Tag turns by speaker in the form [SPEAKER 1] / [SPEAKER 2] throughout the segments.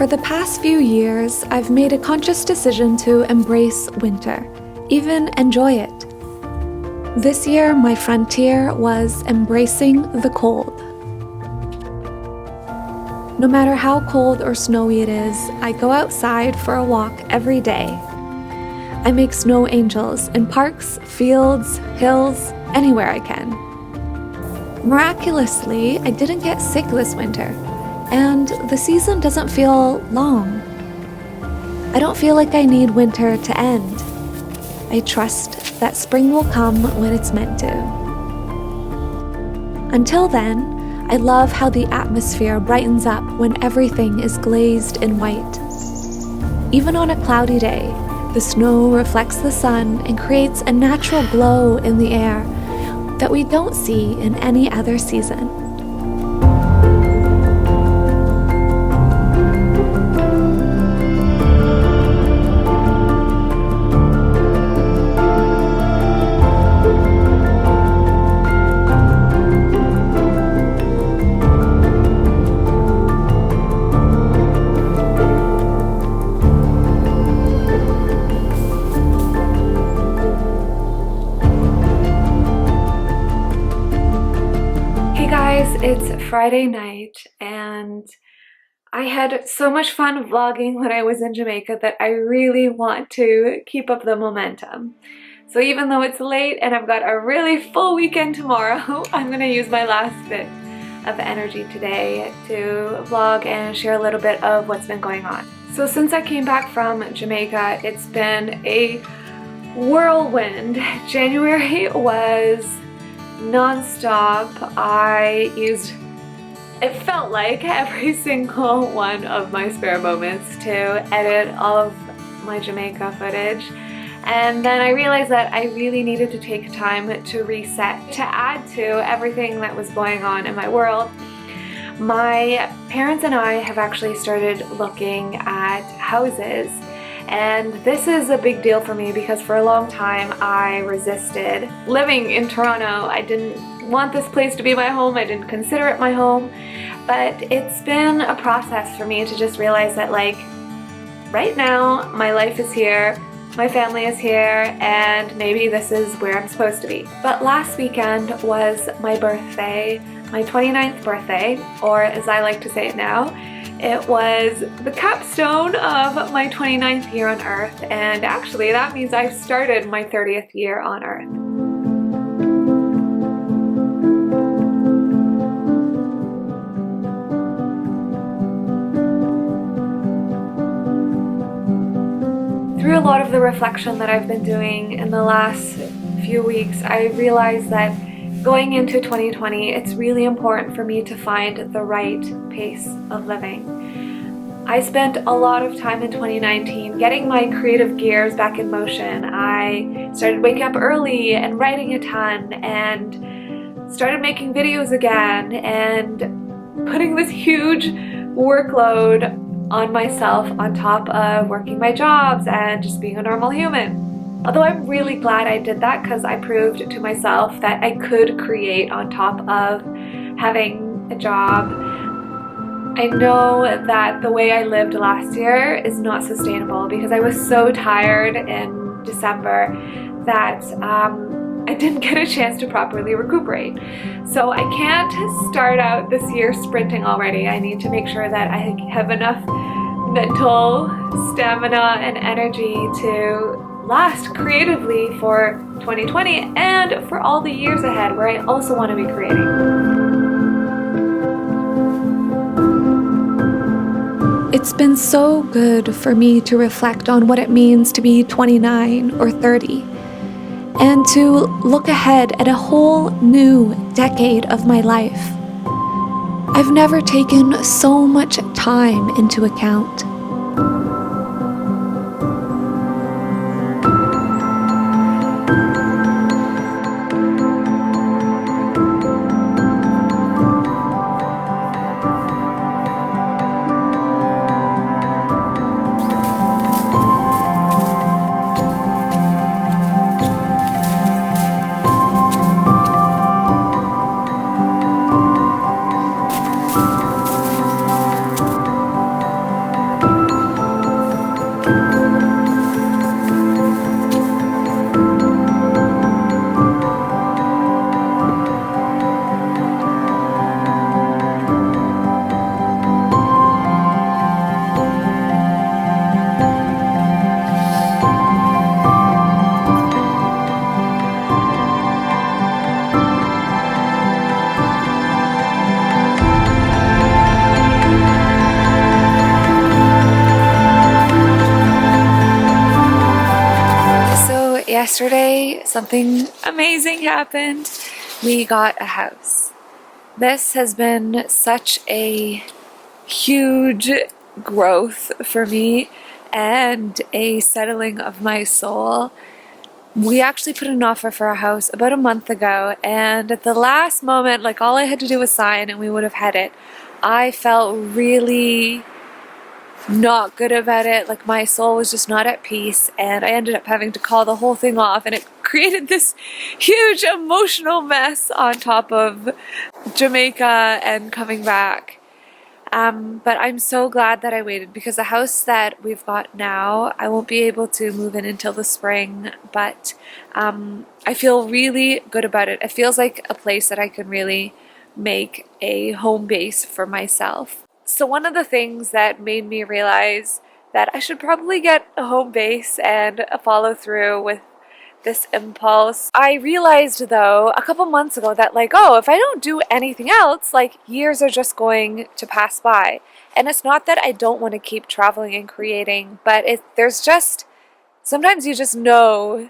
[SPEAKER 1] For the past few years, I've made a conscious decision to embrace winter, even enjoy it. This year, my frontier was embracing the cold. No matter how cold or snowy it is, I go outside for a walk every day. I make snow angels in parks, fields, hills, anywhere I can. Miraculously, I didn't get sick this winter, and the season doesn't feel long. I don't feel like I need winter to end. I trust that spring will come when it's meant to. Until then, I love how the atmosphere brightens up when everything is glazed in white. Even on a cloudy day, the snow reflects the sun and creates a natural glow in the air that we don't see in any other season. It's Friday night and I had so much fun vlogging when I was in Jamaica that I really want to keep up the momentum. So even though it's late and I've got a really full weekend tomorrow, I'm going to use my last bit of energy today to vlog and share a little bit of what's been going on. So since I came back from Jamaica, it's been a whirlwind. January was non-stop. I used, it felt like, every single one of my spare moments to edit all of my Jamaica footage. And then I realized that I really needed to take time to reset, to add to everything that was going on in my world. My parents and I have actually started looking at houses. And this is a big deal for me because for a long time I resisted living in Toronto. I didn't want this place to be my home. I didn't consider it my home. But it's been a process for me to just realize that, like, right now my life is here, my family is here, and maybe this is where I'm supposed to be. But last weekend was my birthday, my 29th birthday, or as I like to say it now, it was the capstone of my 29th year on Earth, and actually that means I've started my 30th year on Earth. Through a lot of the reflection that I've been doing in the last few weeks, I realized that going into 2020, it's really important for me to find the right pace of living. I spent a lot of time in 2019 getting my creative gears back in motion. I started waking up early and writing a ton and started making videos again and putting this huge workload on myself on top of working my jobs and just being a normal human. Although I'm really glad I did that because I proved to myself that I could create on top of having a job. I know that the way I lived last year is not sustainable because I was so tired in December that I didn't get a chance to properly recuperate. So I can't start out this year sprinting already. I need to make sure that I have enough mental stamina and energy to last creatively for 2020 and for all the years ahead where I also want to be creating. It's been so good for me to reflect on what it means to be 29 or 30 and to look ahead at a whole new decade of my life. I've never taken so much time into account. yesterday something amazing happened. We got a house. This has been such a huge growth for me and a settling of my soul. We actually put an offer for a house about a month ago, and at the last moment, like all I had to do was sign and we would have had it. I felt really not good about it, like my soul was just not at peace, and I ended up having to call the whole thing off, and it created this huge emotional mess on top of Jamaica and coming back. But I'm so glad that I waited, because the house that we've got now, I won't be able to move in until the spring, but I feel really good about it. It feels like a place that I can really make a home base for myself. So one of the things that made me realize that I should probably get a home base and follow through with this impulse. I realized though a couple months ago that if I don't do anything else, years are just going to pass by. And it's not that I don't want to keep traveling and creating, but there's just, sometimes you just know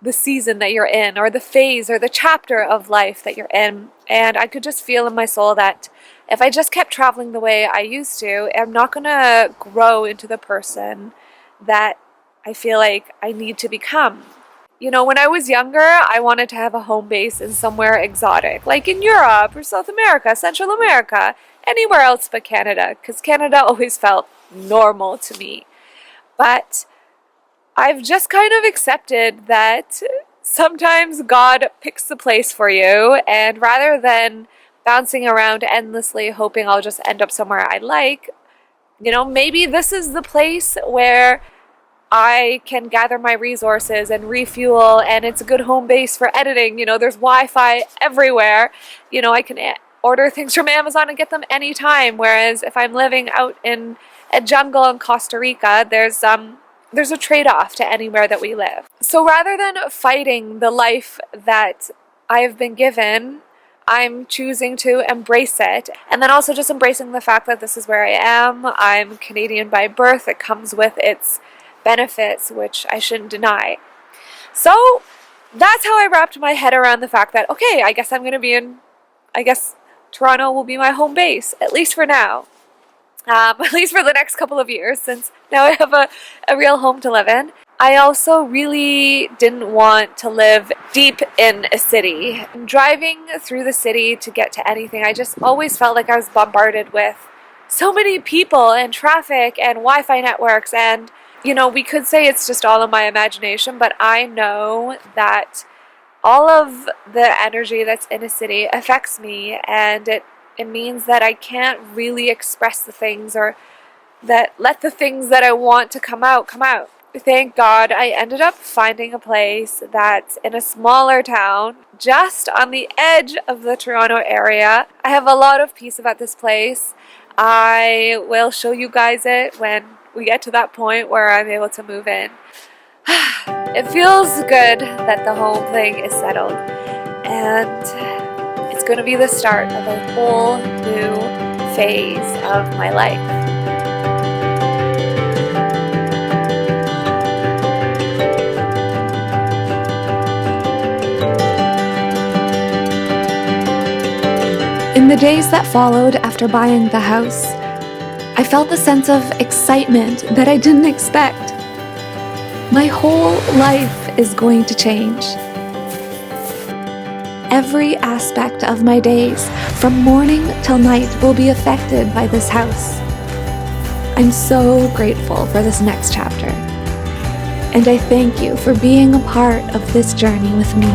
[SPEAKER 1] the season that you're in, or the phase or the chapter of life that you're in. And I could just feel in my soul that if I just kept traveling the way I used to, I'm not gonna grow into the person that I feel like I need to become. You know, when I was younger, I wanted to have a home base in somewhere exotic, like in Europe or South America, Central America, anywhere else but Canada, because Canada always felt normal to me. But I've just kind of accepted that sometimes God picks the place for you, and rather than bouncing around endlessly hoping I'll just end up somewhere I like, maybe this is the place where I can gather my resources and refuel, and it's a good home base for editing. There's Wi-Fi everywhere. I can order things from Amazon and get them anytime. Whereas if I'm living out in a jungle in Costa Rica, there's a trade-off to anywhere that we live. So rather than fighting the life that I have been given, I'm choosing to embrace it. And then also just embracing the fact that this is where I am. I'm Canadian by birth. It comes with its benefits, which I shouldn't deny. So that's how I wrapped my head around the fact that, okay, I guess Toronto will be my home base, at least for now. At least for the next couple of years, since now I have a real home to live in. I also really didn't want to live deep in a city. Driving through the city to get to anything, I just always felt like I was bombarded with so many people and traffic and Wi-Fi networks, and we could say it's just all in my imagination, but I know that all of the energy that's in a city affects me, and it means that I can't really express the things, or that let the things that I want to come out. Thank God I ended up finding a place that's in a smaller town, just on the edge of the Toronto area. I have a lot of peace about this place. I will show you guys it when we get to that point where I'm able to move in. It feels good that the home thing is settled, and it's going to be the start of a whole new phase of my life. In the days that followed after buying the house, I felt a sense of excitement that I didn't expect. My whole life is going to change. Every aspect of my days, from morning till night, will be affected by this house. I'm so grateful for this next chapter, and I thank you for being a part of this journey with me.